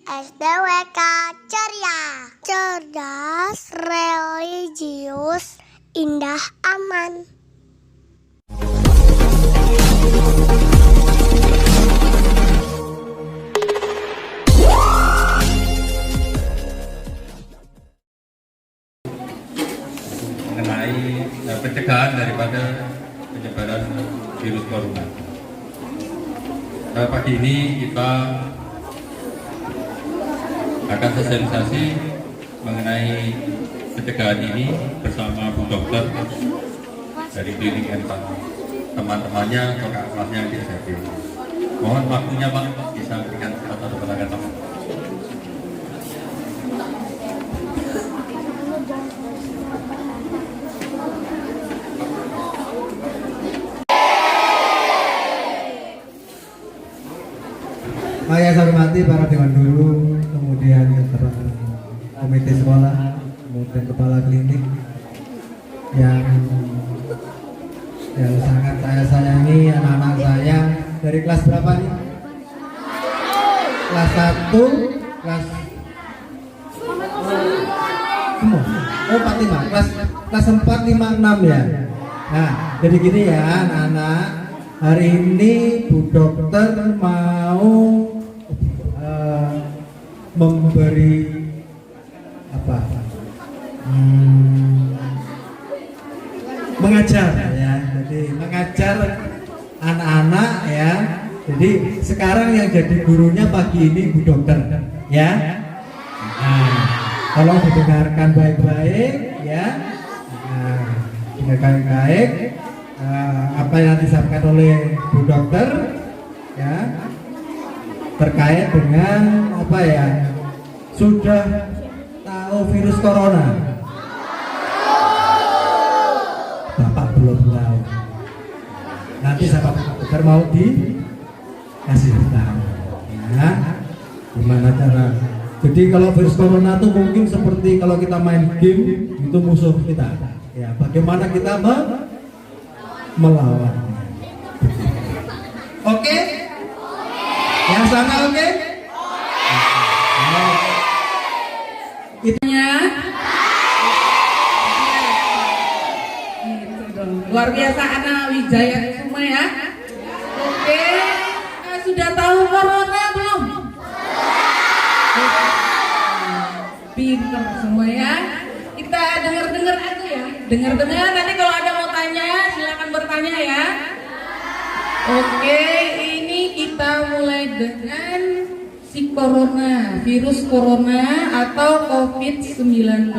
SDWK ceria, cerdas, religius, indah, aman. Mengenai pencegahan daripada penyebaran virus corona. Pagi ini kita akan sosialisasi mengenai pencegahan ini bersama Bu Dokter dari klinik N4, teman-temannya kakak kelasnya yang di SMP. Mohon waktunya Pak, bisa berikan satu kata-kata. Saya hormati para dewan guru, kemudian komite sekolah, kemudian kepala klinik yang sangat saya sayangi, anak-anak saya dari kelas berapa nih? Kelas 1, kelas semua. Oh 45, kelas 4, 5, 6 ya. Nah, jadi gini ya anak-anak, hari ini Bu Dokter mau memberi apa? Mengajar ya. Jadi mengajar anak-anak ya. Jadi sekarang yang jadi gurunya pagi ini Bu Dokter ya. Nah, tolong didengarkan baik-baik ya. Nah, dengarkan baik apa yang disampaikan oleh Bu Dokter ya. Terkait dengan apa ya, sudah tahu virus corona? Bapak belum tahu. Nanti sama dokter mau dikasih tahu ya, gimana cara. Jadi kalau virus corona itu mungkin seperti kalau kita main game, itu musuh kita ya, bagaimana kita melawannya. Oke? Yang sana oke? Itunya luar biasa anak Wijaya semua ya. Oke, sudah tahu corona belum? Pinter semua ya. Kita dengar-dengar aja ya. Dengar-dengar, nanti kalau ada mau tanya silakan bertanya ya. Oke, ini kita mulai dengan si corona, virus corona atau COVID-19.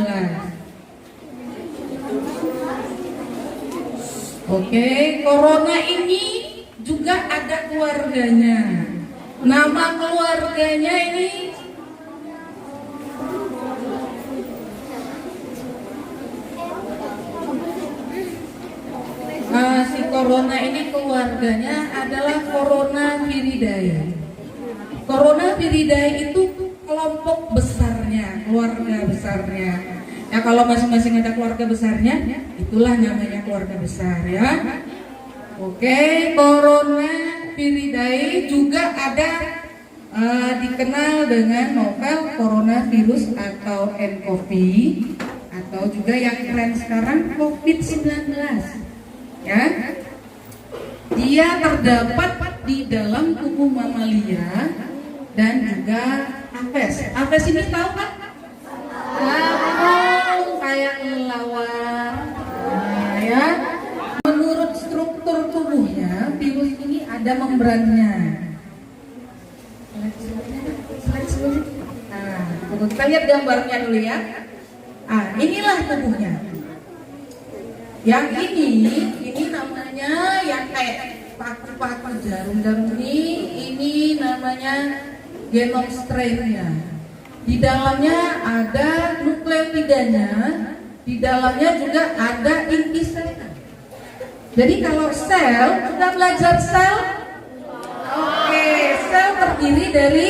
Oke, corona ini juga ada keluarganya. Nama keluarganya ini si corona ini keluarganya adalah Coronaviridae. Coronaviridae itu kelompok besarnya, keluarga besarnya. Ya kalau masing-masing ada keluarga besarnya, itulah namanya keluarga besar ya. Oke, Coronaviridae juga ada dikenal dengan novel coronavirus atau nCoV, atau juga yang keren sekarang COVID-19. Ya, dia terdapat di dalam tubuh mamalia dan juga Aves. Aves ini tahu kan? Tahu, kayak kelelawar. Nah, ya. Menurut struktur tubuhnya, virus ini ada membrannya. Nah, kita lihat gambarnya dulu ya. Ah, inilah tubuhnya. Yang ini namanya yang kayak paku-paku jarum-jarum ini namanya genom strainnya. Di dalamnya ada nukleotidanya, di dalamnya juga ada inti selnya. Jadi kalau sel, sudah belajar sel? Oke, sel terdiri dari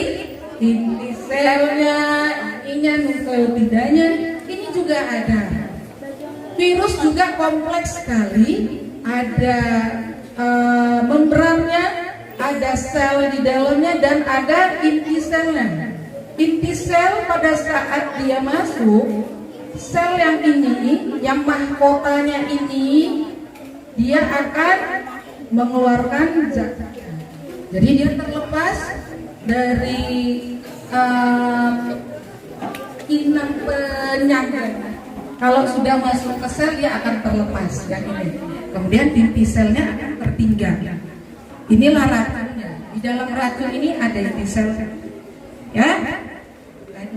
inti selnya, ininya nukleotidanya, ini juga ada. Virus juga kompleks sekali, ada membrannya, ada sel di dalamnya dan ada inti selnya. inti sel pada saat dia masuk, sel yang ini, yang mahkotanya ini, dia akan mengeluarkan zat. Jadi dia terlepas dari inang penyangga. Kalau sudah masuk ke sel dia akan terlepas yang ini. Kemudian inti selnya akan tertinggal. Inilah racunnya. Di dalam racun ini ada inti sel. Ya,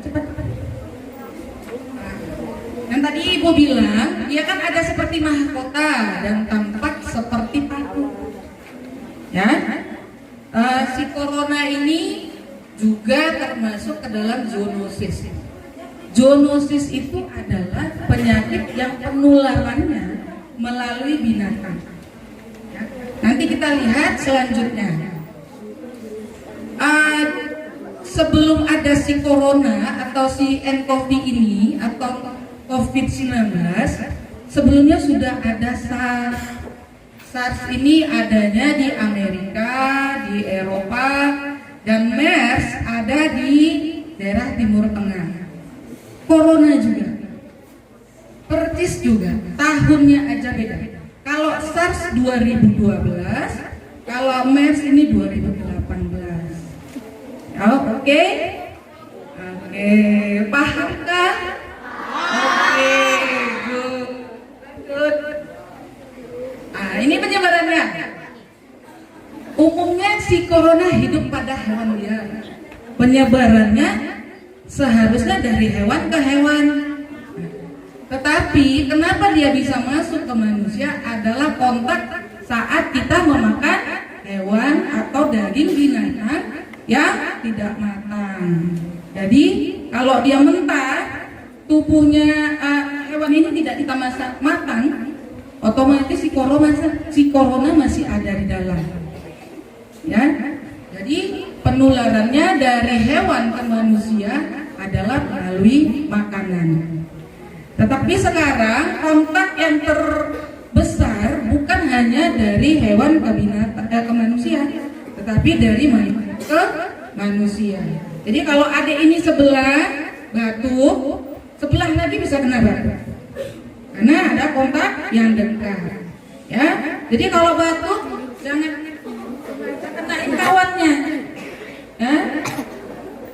cepat. Yang tadi Ibu bilang, dia kan ada seperti mahkota dan tampak seperti paku. Ya, si corona ini juga termasuk ke dalam zoonosis. Zoonosis itu adalah penyakit yang penularannya melalui binatang. Ya. Nanti kita lihat selanjutnya. Sebelum ada si corona atau si nCoV ini atau COVID-19, sebelumnya sudah ada SARS. SARS ini adanya di Amerika, di Eropa, dan MERS ada di daerah Timur Tengah. Corona juga, persis juga, tahunnya aja beda. Kalau SARS 2012, kalau MERS ini 2018. Oke, pahamkah? Oke, good. Ini penyebarannya. Umumnya si corona hidup pada hewan liar. Penyebarannya seharusnya dari hewan ke hewan. Tetapi kenapa dia bisa masuk ke manusia adalah kontak saat kita memakan hewan atau daging binatang yang tidak matang. Jadi kalau dia mentah, tubuhnya hewan ini tidak kita masak matang, otomatis si corona masih ada di dalam. Ya, jadi penularannya dari hewan ke manusia adalah melalui makanan. Tetapi sekarang kontak yang terbesar bukan hanya dari hewan ke ke manusia, tetapi dari manusia ke manusia. Jadi kalau adik ini sebelah batuk, sebelah lagi bisa kena batuk, karena ada kontak yang dekat. Ya, jadi kalau batuk jangan kenain kawannya. Ya,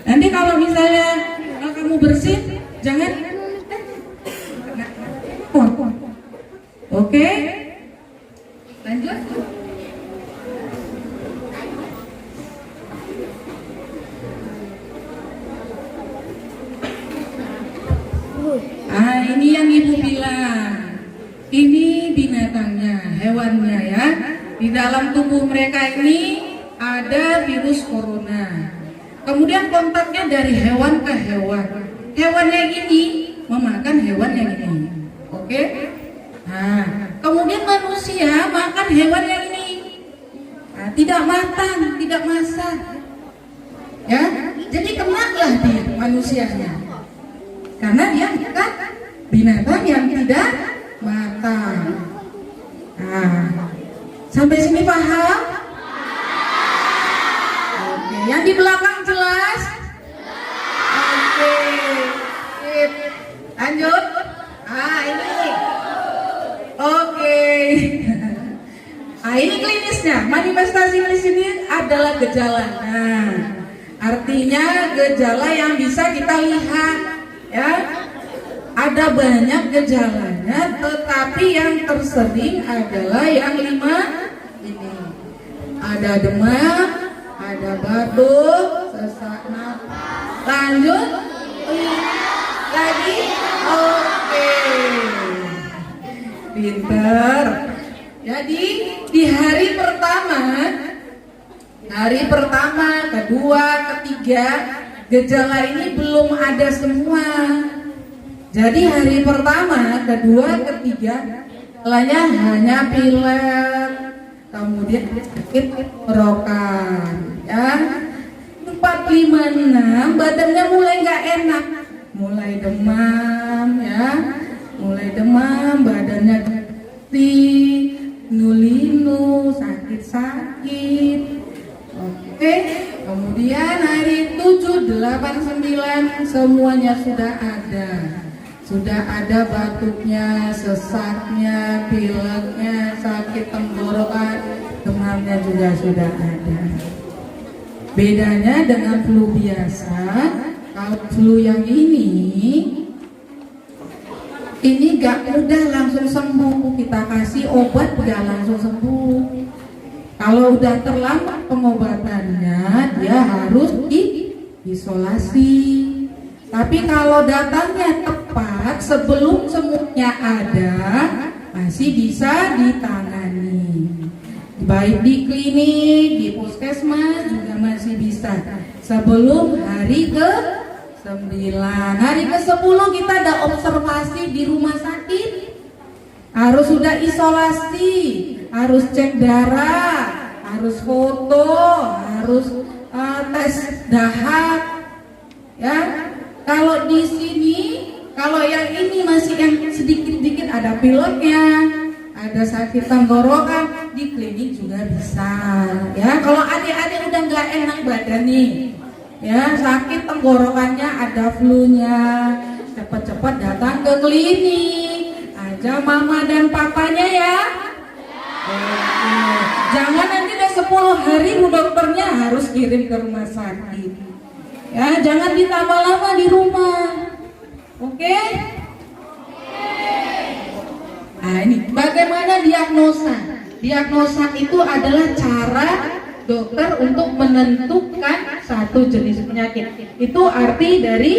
nanti kalau misalnya kamu bersih, jangan. Oke, lanjut. Ini yang Ibu bilang. Ini binatangnya, hewannya ya. Di dalam tubuh mereka ini ada virus corona. Kemudian kontaknya dari hewan ke hewan. Hewan yang ini memakan hewan yang ini. Oke? Nah, kemudian manusia makan hewan yang ini. Nah, tidak matang, tidak masak. Ya, jadi kenalah di manusianya. Karena dia bukan binatang yang tidak matang. Nah, sampai sini paham? Oke, yang di belakang jelas? Oke, sip. Lanjut. Ini. Oke. Ini klinisnya. Manifestasi klinis ini adalah gejala. Nah, artinya gejala yang bisa kita lihat, ya. Ada banyak gejalanya, tetapi yang tersering adalah yang 5 ini. Ada demam, ada batuk, sesak napas. Lanjut, lagi, oke, pinter. Jadi di hari pertama, kedua, ketiga, gejala ini belum ada semua. Jadi hari pertama, kedua, ketiga, gejalanya hanya pilek, kemudian sakit tenggorokan, ya. 4, 5, 6, badannya mulai nggak enak, mulai demam, ya, badannya getih, linu, sakit-sakit. Oke, kemudian hari 7, 8, bintang 9 semuanya sudah ada. Sudah ada batuknya, sesaknya, pileknya, sakit tenggorokan, demamnya juga sudah ada. Bedanya dengan flu biasa, kalau flu yang ini gak mudah langsung sembuh. Kita kasih obat gak langsung sembuh. Kalau udah terlambat pengobatannya, dia harus diisolasi. Tapi kalau datangnya tepat sebelum semuanya ada, masih bisa ditangani. Baik di klinik, di puskesmas juga masih bisa. Sebelum hari ke-9, hari ke-10 kita ada observasi di rumah sakit. Harus sudah isolasi, harus cek darah, harus foto, harus tes dahak, ya. Kalau di sini, kalau yang ini masih yang sedikit-sedikit ada pileknya, ada sakit tenggorokan, di klinik juga bisa, ya. Kalau adik-adik udah nggak enak badan nih, ya, sakit tenggorokannya, ada flu-nya, cepat-cepat datang ke klinik. Ajak mama dan papanya ya. Jangan nanti udah 10 hari bu dokternya harus kirim ke rumah sakit. Ya, jangan ditambah lama di rumah. Oke? Nah, ini bagaimana diagnosa? Diagnosa itu adalah cara dokter untuk menentukan satu jenis penyakit. Itu arti dari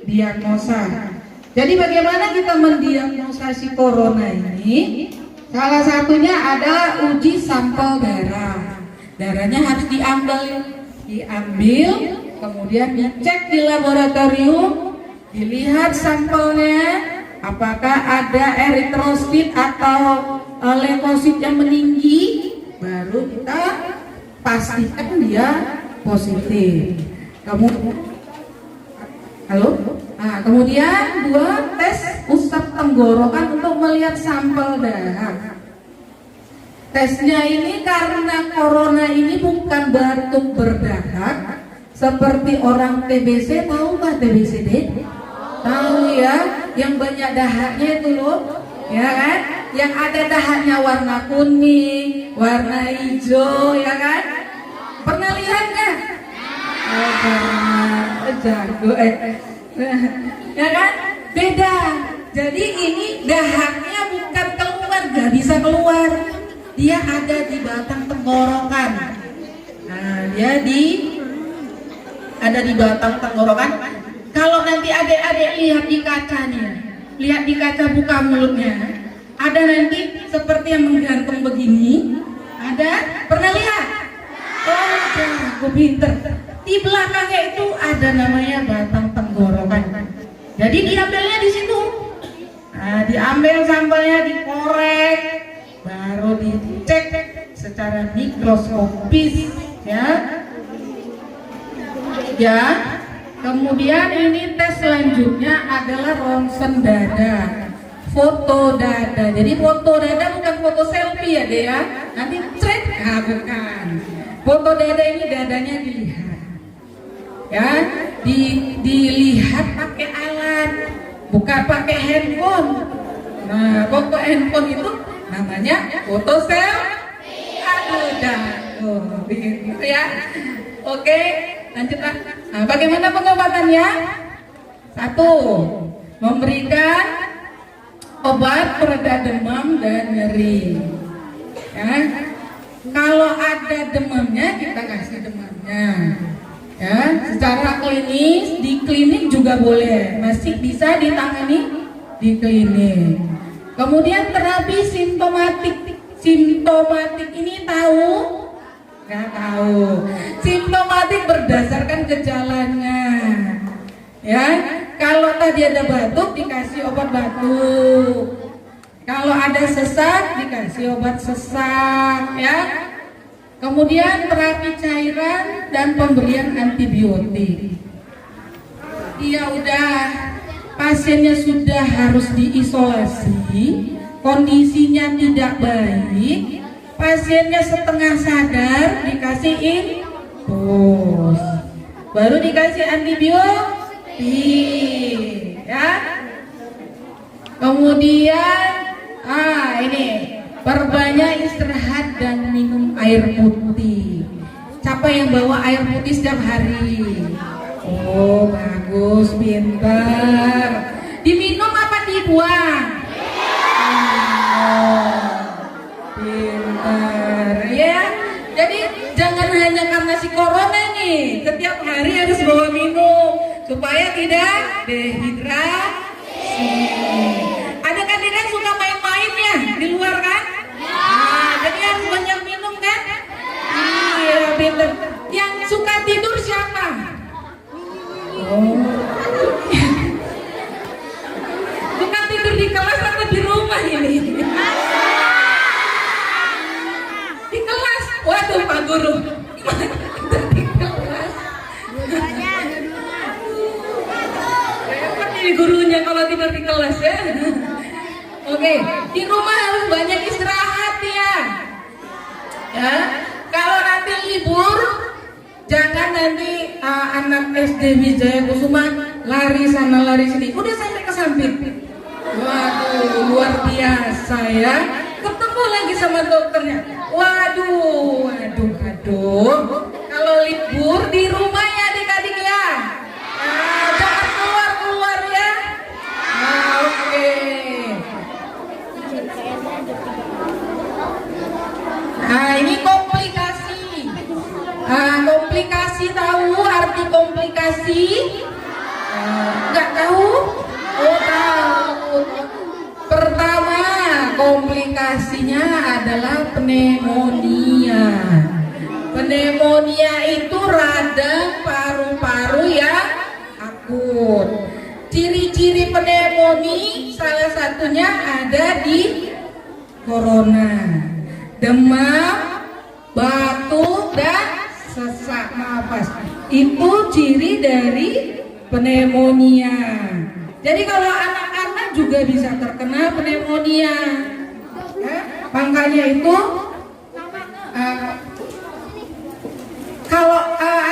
diagnosa. Jadi bagaimana kita mendiagnosa si corona ini? Salah satunya adalah uji sampel darah. Darahnya harus diambil, kemudian dicek di laboratorium, dilihat sampelnya, apakah ada eritrosit atau leukosit yang meninggi, baru kita pastikan dia positif. Kemudian 2 tes usap tenggorokan untuk melihat sampel darah. Tesnya ini karena corona ini bukan batuk berdahak seperti orang TBC, tahu nggak TBC deh? Tahu ya, yang banyak dahaknya itu loh, ya kan? Yang ada dahaknya warna kuning, warna hijau, ya kan? Pernah lihat nggak? Oh, jago ya kan? Beda. Jadi ini dahaknya bukan keluar, nggak bisa keluar. Dia ada di batang tenggorokan. Nah, dia ada di batang tenggorokan. Kalau nanti adik-adik lihat di kacanya, lihat di kaca buka mulutnya, ada nanti seperti yang menggantung begini. Ada? Pernah lihat? Oh, aku pinter. Di belakangnya itu ada namanya batang tenggorokan. Jadi diambilnya di situ. Nah, diambil sampelnya, dikorek, baru dicek secara mikroskopis, ya. Ya. Kemudian ini tes selanjutnya adalah ronsen dada, foto dada. Jadi foto dada bukan foto selfie ya deh ya. Nanti cek, bukan. Foto dada ini dadanya dilihat. Ya, dilihat pakai alat, bukan pakai handphone. Nah, foto handphone itu namanya foto selfie. Aduh, begitu ya. Oke, lanjutkan. Nah, bagaimana pengobatannya? 1. Memberikan obat pereda demam dan nyeri. Ya. Kalau ada demamnya, kita kasih demamnya. Ya, secara klinis di klinik juga boleh, masih bisa ditangani di klinik. Kemudian terapi simptomatik. Simptomatik ini tahu? Nggak tahu. Simptomatik berdasarkan gejalanya. Ya, kalau tadi ada batuk dikasih obat batuk. Kalau ada sesak dikasih obat sesak, ya. Kemudian terapi cairan dan pemberian antibiotik. Iya, udah pasiennya sudah harus diisolasi, kondisinya tidak baik, pasiennya setengah sadar dikasih infus. baru dikasih antibiotik, ya. Kemudian, ini perbanyak istirahat dan minum air putih. Siapa yang bawa air putih setiap hari? Oh, bagus, pintar. Diminum apa dibuang? Oh, pintar, ya. Jadi jangan hanya karena si corona nih, setiap hari harus bawa minum supaya tidak dehidrasi. Ada kan dia suka main-main ya di luar kan? Jadi harus banyak minum kan? Iya, pintar. Yang suka tidur siapa? Oh. Suka tidur di kelas atau di rumah ini? Di kelas. Waduh, Pak Guru. Gimana tidur di kelas? Repot nih gurunya kalau tidur di kelas ya. Oke, di rumah harus banyak istirahat ya. Ya, kalau nanti libur, jangan nanti anak SD Wijaya Kusuma lari sana lari sini, udah sampai ke Sampit. Waduh, luar biasa ya. Ketemu lagi sama dokternya. Waduh. Kalau libur di rumah ya adik-adik ya. Jangan keluar ya. Oke. Nah, ini komplikasi. Komplikasi tahu arti komplikasi? Enggak tahu? Oh, tahu. Pertama, komplikasinya adalah pneumonia. Pneumonia itu radang paru-paru yang akut. Ciri-ciri pneumonia salah satunya ada di corona. Demam, batuk, dan sesak napas. Itu ciri dari pneumonia. Jadi kalau anak-anak juga bisa terkena pneumonia. Makanya itu kalau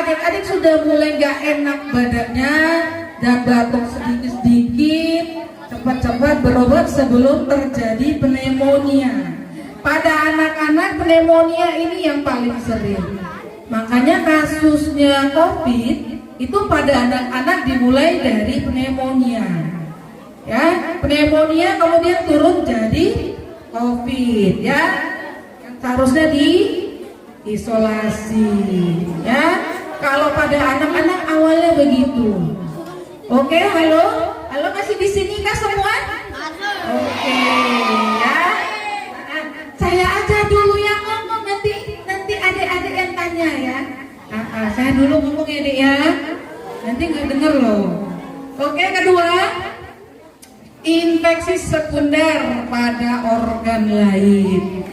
adik-adik sudah mulai gak enak badannya dan batuk sedikit-sedikit, cepat-cepat berobat sebelum terjadi pneumonia. Pada anak-anak pneumonia ini yang paling sering. Makanya kasusnya COVID itu pada anak-anak dimulai dari pneumonia. Ya, pneumonia kemudian turun jadi COVID ya. Yang seharusnya diisolasi ya. Kalau pada anak-anak awalnya begitu. Oke, halo masih di sini kah semua? Oke ya. Saya aja dulu yang ngomong, nanti adik-adik yang tanya ya. Saya dulu ngomong ya Dek ya, nanti nggak denger loh. Oke, kedua, infeksi sekunder pada organ lain.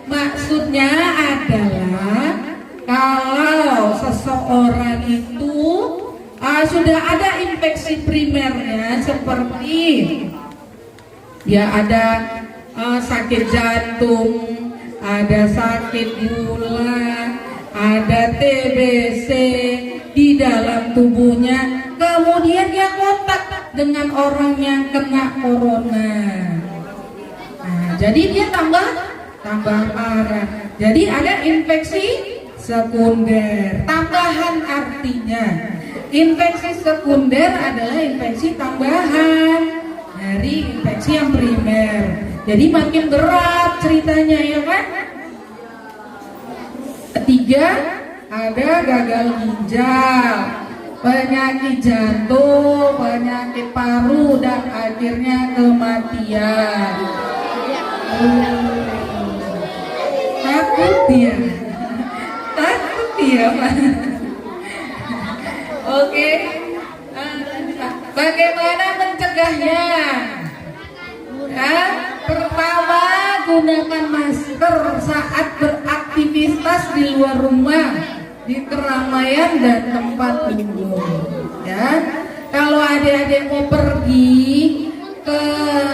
Maksudnya adalah kalau seseorang itu sudah ada infeksi primernya seperti ya ada sakit jantung, ada sakit gula, ada TBC di dalam tubuhnya, kemudian dia kontak dengan orang yang kena corona. Nah, jadi dia tambah parah. Jadi ada infeksi sekunder. Tambahan artinya, infeksi sekunder adalah infeksi tambahan dari infeksi yang primer. Jadi makin berat ceritanya ya kan? Ketiga, ada gagal ginjal, penyakit jantung, penyakit paru, dan akhirnya kematian. Takut dia Pak. Oke, bagaimana mencegahnya? Pertama, gunakan masker saat beraktivitas di luar rumah, di keramaian dan tempat umum. Ya, kalau adik-adik mau pergi ke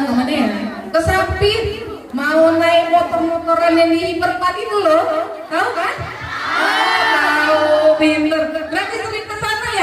mana ya? Ke Sampit, mau naik motor-motoran yang di Hipermat itu loh, tahu kan? Tahu, pinter. Berarti sering ke sana ya?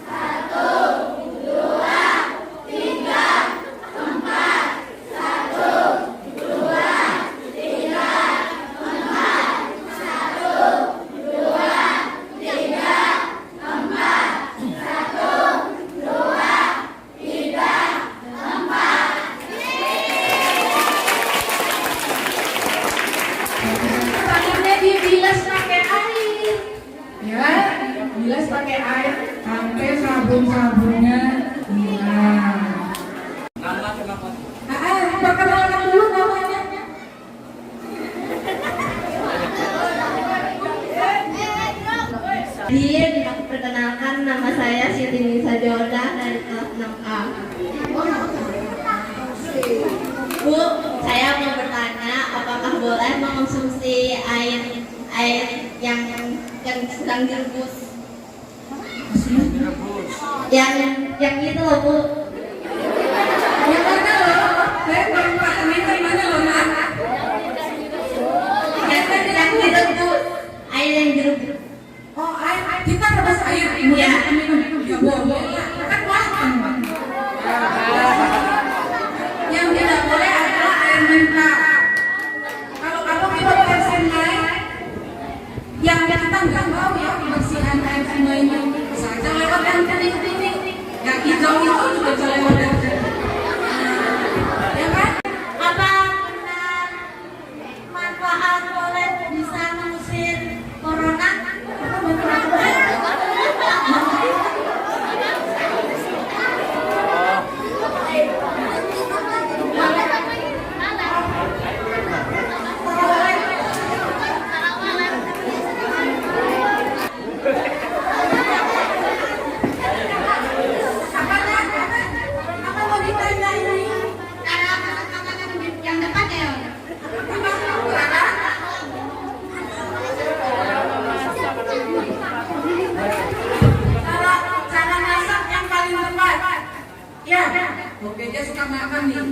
sabun-sabunnya hilang. Perkenalkan dulu namanya. Perkenalkan, nama saya Siti Nisa Jordan dari kelas 6A. Bu, saya mau bertanya, apakah boleh mengonsumsi air yang sedang direbus? Yang itu loh, Bu. Yang mana loh? Saya belum paham yang mana loh, Mak? Yang direbus, air yang direbus. Oh, air. Kita rebus air. Iya. Minum. Ya boleh lah. Kan matang. Yang tidak boleh adalah air mentah. Kalau kita bersihin air, yang kita nggak tahu ya kebersihan air sungai ini. Saja lewat yang kering-kering. Yang hijau itu juga bisa lewat yang kering. Ya kan? Apa benar manfaat boleh bisa mengusir corona? Apa mau ditanya ini? Yang depan ya? Cara masak yang paling tepat. Ya. Oke, dia suka makan nih.